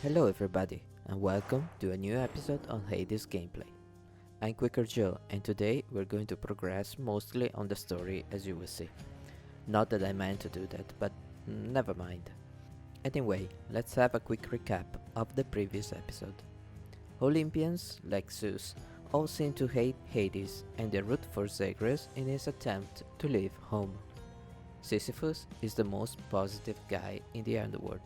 Hello everybody, and welcome to a new episode on Hades Gameplay. I'm Quicker Joe, and today we're going to progress mostly on the story, as you will see. Not that I meant to do that, but never mind. Anyway, let's have a quick recap of the previous episode. Olympians, like Zeus, all seem to hate Hades and they root for Zagreus in his attempt to leave home. Sisyphus is the most positive guy in the underworld.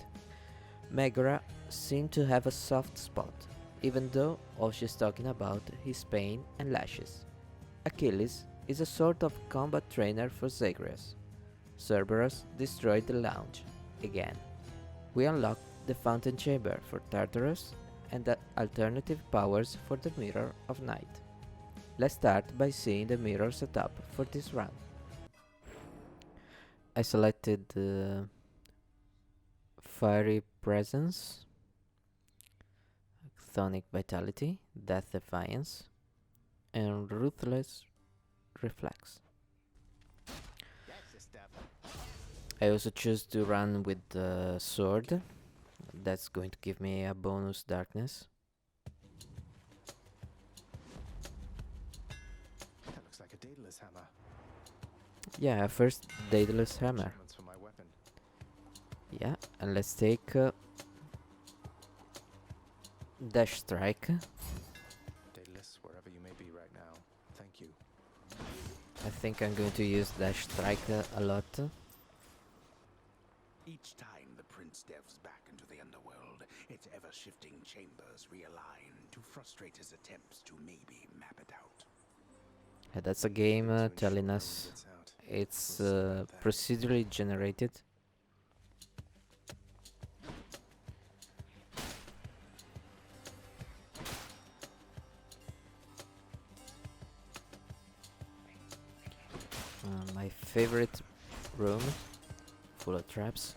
Megara seemed to have a soft spot, even though all she's talking about is pain and lashes. Achilles is a sort of combat trainer for Zagreus. Cerberus destroyed the lounge, again. We unlocked the fountain chamber for Tartarus and the alternative powers for the Mirror of Night. Let's start by seeing the mirror setup for this run. I selected Fiery Presence, Chthonic Vitality, Death Defiance, and Ruthless Reflex. I also choose to run with the sword. That's going to give me a bonus darkness. That looks like a Daedalus hammer. Yeah, first Daedalus hammer. Measurements for my weapon. Yeah, and let's take Dash Strike. Daedalus, wherever you may be right now, thank you. I think I'm going to use Dash Strike a lot. Each time the prince delves back into the underworld, its ever-shifting chambers realign to frustrate his attempts to maybe map it out. Yeah, that's a game To telling ensure no us one gets out. it's We'll see about that. procedurally generated. My favorite room, full of traps,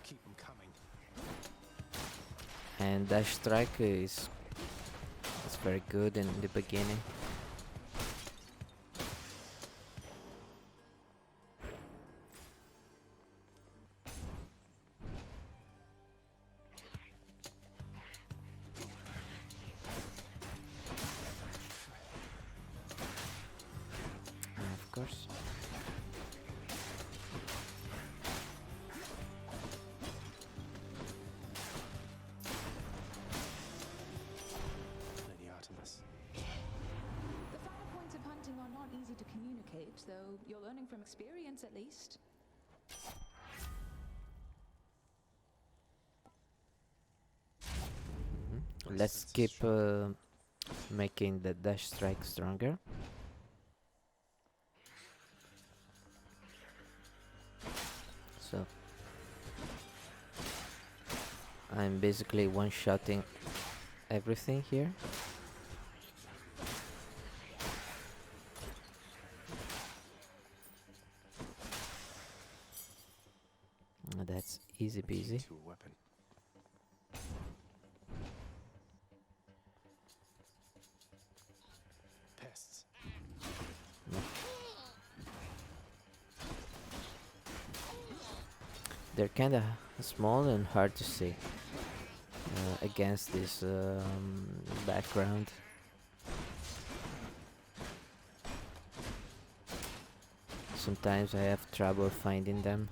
Keep them coming. and Dash Strike is very good in the beginning. Of course. Lady Artemis. The finer points of hunting are not easy to communicate, though you're learning from experience at least. Let's keep making the Dash Strike stronger. So I'm basically one-shotting everything here. That's easy Key peasy. to a weapon. Pests. They're kinda small and hard to see against this background. Sometimes I have trouble finding them.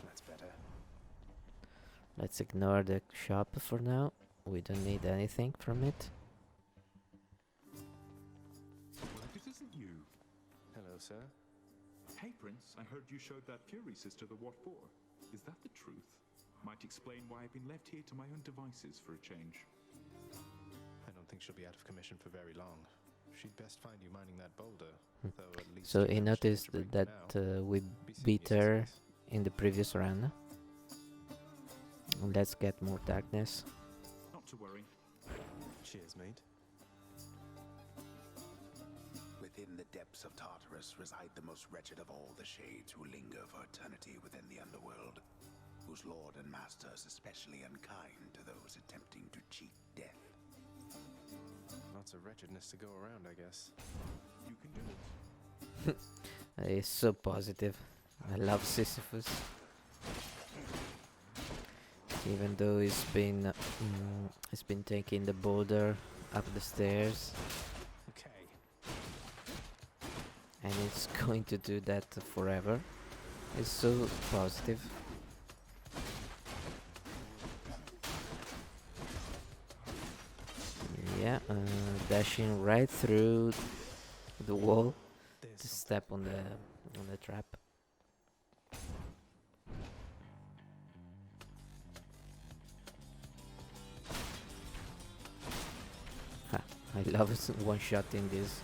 That's better. Let's ignore the shop for now. We don't need anything from it. Well, this isn't you. Hello, sir. Hey, Prince, I heard you showed that Fury sister the what for. Is that the truth? Might explain why I've been left here to my own devices for a change. I don't think she'll be out of commission for very long. She'd best find you mining that boulder. Though at least So you he managed to noticed integrate that me now. we Be seeing beat you, her Sisyphus. in the previous run. Let's get more darkness. Not to worry. Cheers, mate. Within the depths of Tartarus reside the most wretched of all the shades who linger for eternity within the underworld, whose lord and master is especially unkind to those attempting to cheat death. Lots of wretchedness to go around, I guess. You can do it. He's so positive. I love Sisyphus. Even though he's been taking the boulder up the stairs, Okay. and it's going to do that forever. It's so positive. Yeah, dashing right through the wall There's to something. step on the trap. Ha, I love one shot in this.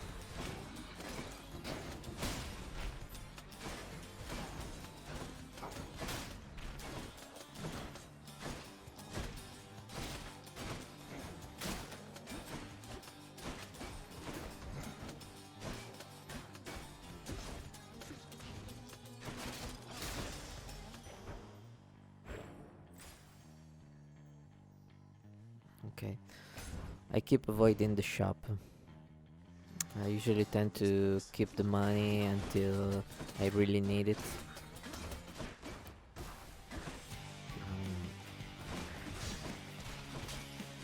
Okay, I keep avoiding the shop. I usually tend to keep the money until I really need it.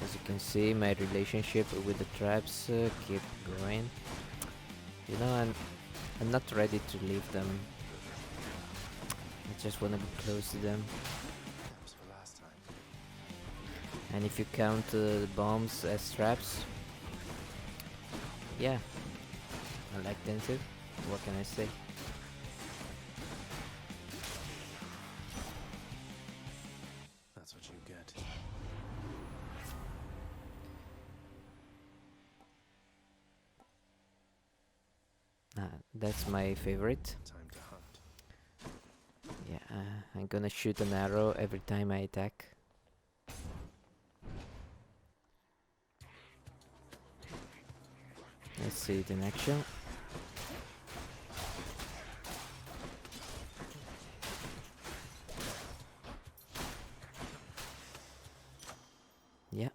As you can see, my relationship with the traps keep growing. You know, I'm not ready to leave them. I just want to be close to them. That was for last time. And if you count the bombs as traps, yeah, I like them too. What can I say? That's what you get. That's my favorite. Time to hunt. Yeah, I'm gonna shoot an arrow every time I attack. Let's see it in action. Yeah,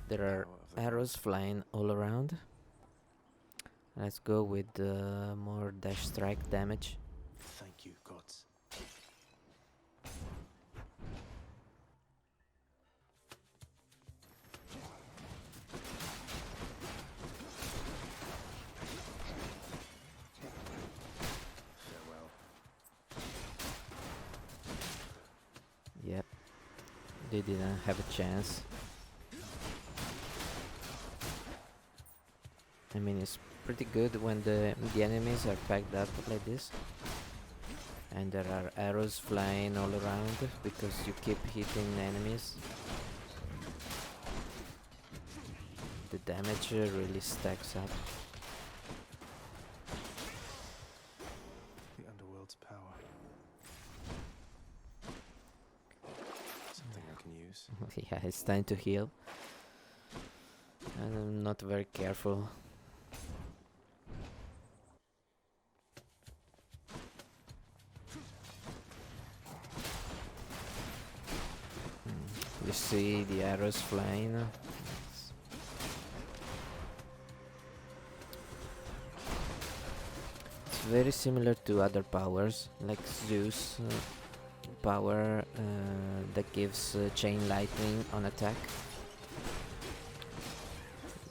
there are Power of the arrows flying all around. Let's go with more dash strike damage. Thank you, gods. Farewell. Yep, they didn't have a chance. I mean, it's pretty good when the enemies are packed up like this, and there are arrows flying all around because you keep hitting enemies. The damage really stacks up. The underworld's power. Something I can use. Yeah, it's time to heal. And I'm not very careful. You see the arrows flying. It's very similar to other powers, like Zeus power that gives chain lightning on attack.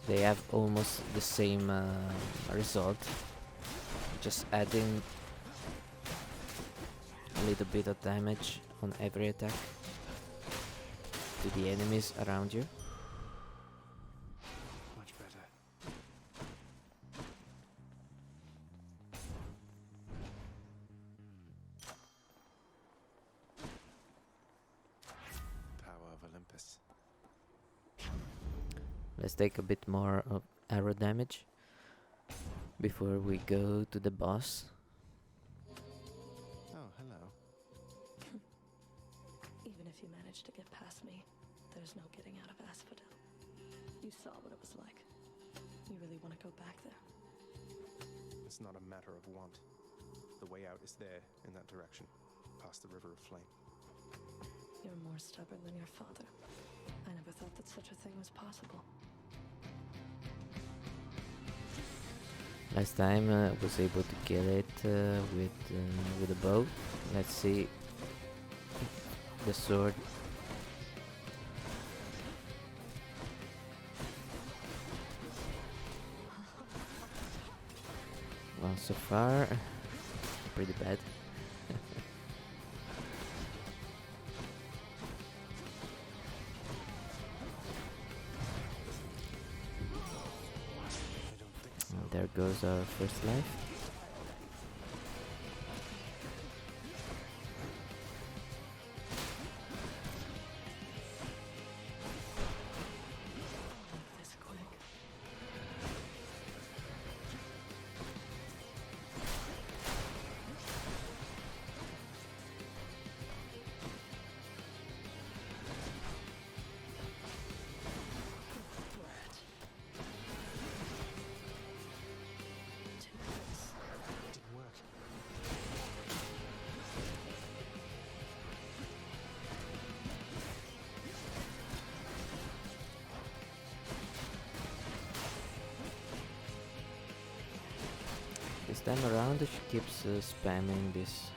They have almost the same result, just adding a little bit of damage on every attack to the enemies around you. Much better. Power of Olympus. Let's take a bit more of arrow damage before we go to the boss. Oh, hello. Even if you manage to get past me, there's no getting out of Asphodel. You saw what it was like. You really want to go back there? It's not a matter of want. The way out is there, in that direction, past the River of Flame. You're more stubborn than your father. I never thought that such a thing was possible. Last time I was able to kill it with a bow. Let's see the sword. Well, so far pretty bad. And there goes our first life. This quick. Didn't work. This time around she keeps spamming this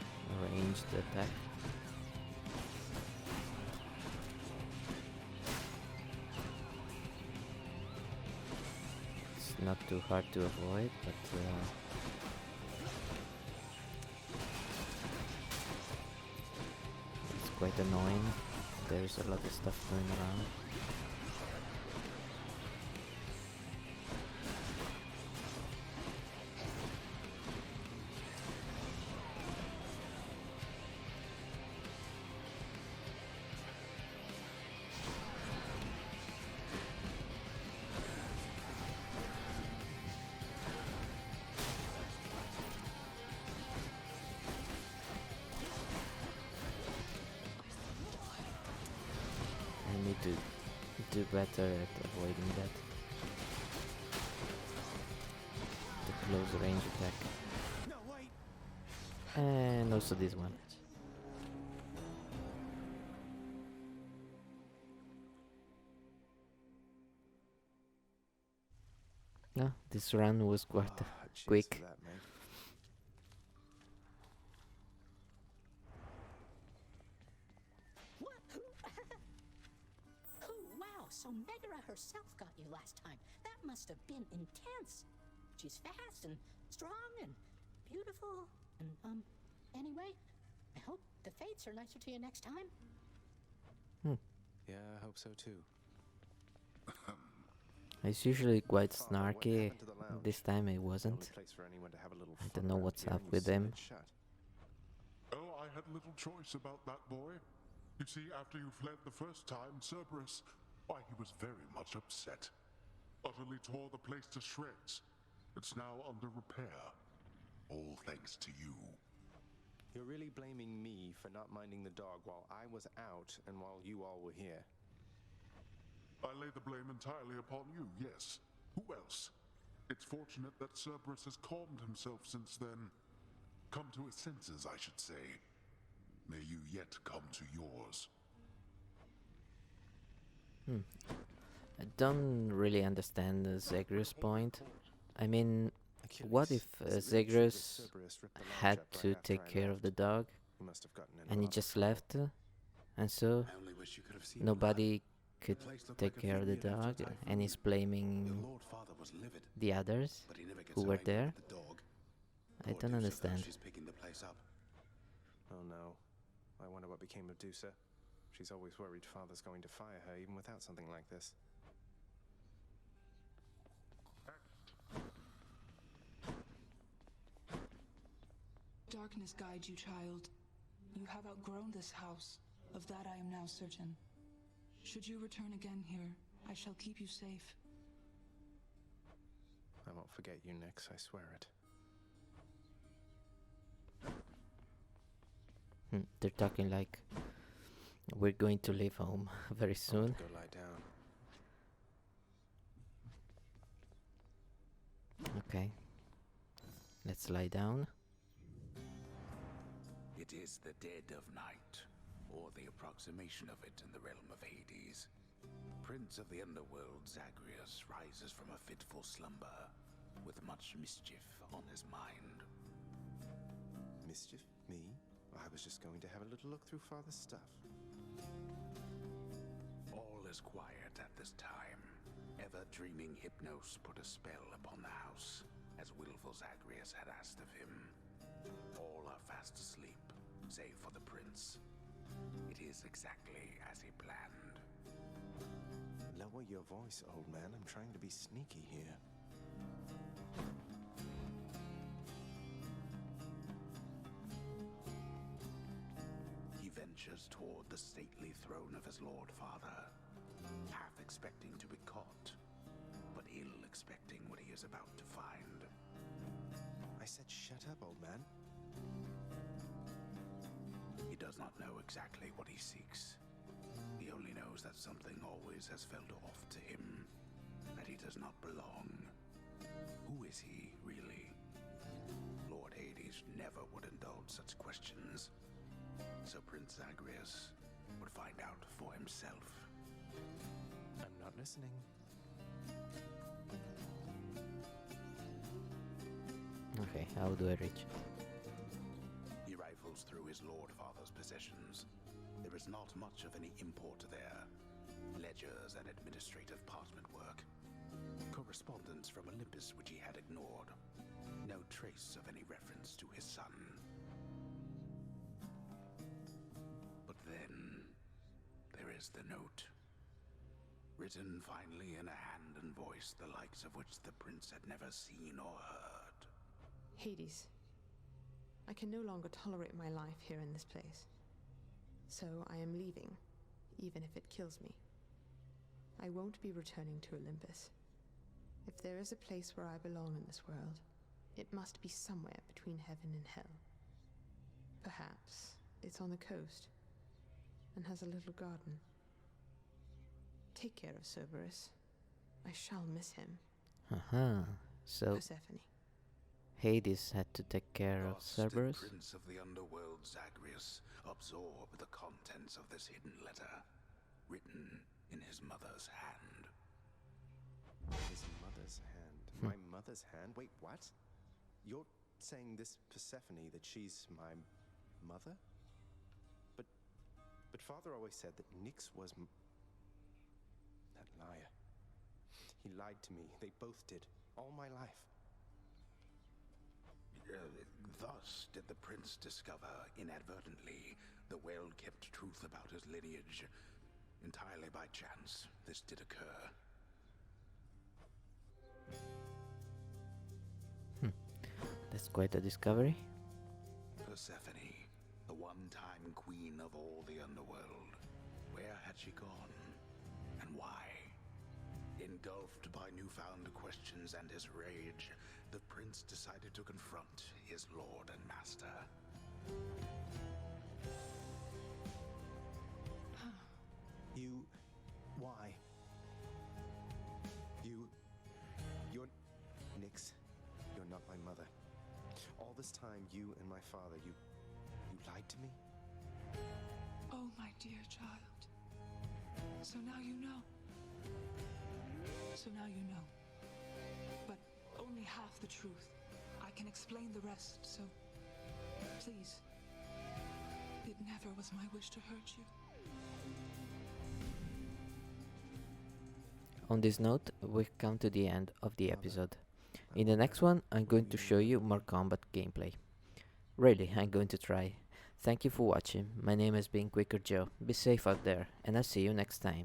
ranged attack. It's not too hard to avoid, but it's quite annoying. There's a lot of stuff going around. I need to do better at avoiding that. The close range attack. No, wait! And also this one. No, this run was quite Cheers quick. for that, mate. What? Oh, wow. So Megara herself got you last time. That must have been intense. She's fast and strong and beautiful. And, anyway, I hope the fates are nicer to you next time. Yeah, I hope so too. It's usually quite Father, what snarky. happened to the lounge? This time it Only wasn't. place for anyone to have a little I fun don't know around what's here, up and you with sealed them. it shut. Oh, I had little choice about that boy. You see, after you fled the first time, Cerberus, why, he was very much upset. Utterly tore the place to shreds. It's now under repair. All thanks to you. You're really blaming me for not minding the dog while I was out and while you all were here. I lay the blame entirely upon you, yes. Who else? It's fortunate that Cerberus has calmed himself since then. Come to his senses, I should say. May you yet come to yours. I don't really understand the Zagreus point. I mean, what if Achilles, is it really true that Zagreus Cerberus ripped the lounge had up right to after take I care of left? the dog He must have gotten in a and he lot of just trouble. left, and so I only wish you could have seen nobody could The place looked take like a care of the vineyard after a dog, typhoon. and he's The blaming Lord Father was livid, the others but he never gets who were away there. with the dog. I Poor don't Dusa, though, understand. She's picking the place up. Oh no. I wonder what became of Dusa. She's always worried Father's going to fire her even without something like this. Darkness guide you, child. You have outgrown this house. Of that I am now certain. Should you return again here, I shall keep you safe. I won't forget you, Nyx, I swear it. They're talking like we're going to leave home very I soon. want to go lie down. Okay, let's lie down. It is the dead of night, or the approximation of it in the realm of Hades. Prince of the underworld, Zagreus rises from a fitful slumber. with much mischief on his mind. Mischief? Me? I was just going to have a little look through Father's stuff. All is quiet at this time. Ever-dreaming Hypnos put a spell upon the house, as willful Zagreus had asked of him. All are fast asleep, save for the prince. It is exactly as he planned. Lower your voice, old man. I'm trying to be sneaky here. He ventures toward the stately throne of his lord father, half expecting to be caught, but ill expecting what he is about to find. I said shut up, old man. He does not know exactly what he seeks. He only knows that something always has felt off to him, that he does not belong. Who is he, really? Lord Hades never would indulge such questions, so Prince Zagreus would find out for himself. I'm not listening. Okay, how do I reach? He rifles through his lord father's possessions. There is not much of any import there. Ledgers and administrative parchment work. Correspondence from Olympus which he had ignored. No trace of any reference to his son. But then, there is the note. Written finally in a hand and voice the likes of which the prince had never seen or heard. Hades, I can no longer tolerate my life here in this place. So I am leaving, even if it kills me. I won't be returning to Olympus. If there is a place where I belong in this world, it must be somewhere between heaven and hell. Perhaps it's on the coast and has a little garden. Take care of Cerberus. I shall miss him. So Persephone. Hades had to take care of Thus did Cerberus. Prince of the Underworld Zagreus absorb the contents of this hidden letter, written in his mother's hand. His mother's hand. My mother's hand? Wait, what? You're saying this Persephone, that she's my mother? But Father always said that Nyx was that liar. He lied to me. They both did. All my life. Thus did the prince discover, inadvertently, the well-kept truth about his lineage. Entirely by chance, this did occur. That's quite a discovery. Persephone, the one-time queen of all the underworld. Where had she gone? And why? Engulfed by newfound questions and his rage, the prince decided to confront his lord and master. You... why? You're... Nyx, you're not my mother. All this time, you and my father, you lied to me? Oh, my dear child. So now you know. So now you know. But only half the truth. I can explain the rest, so please. It never was my wish to hurt you. On this note, we've come to the end of the episode. In the next one, I'm going to show you more combat gameplay. Really, I'm going to try. Thank you for watching. My name has been Quicker Joe. Be safe out there, and I'll see you next time.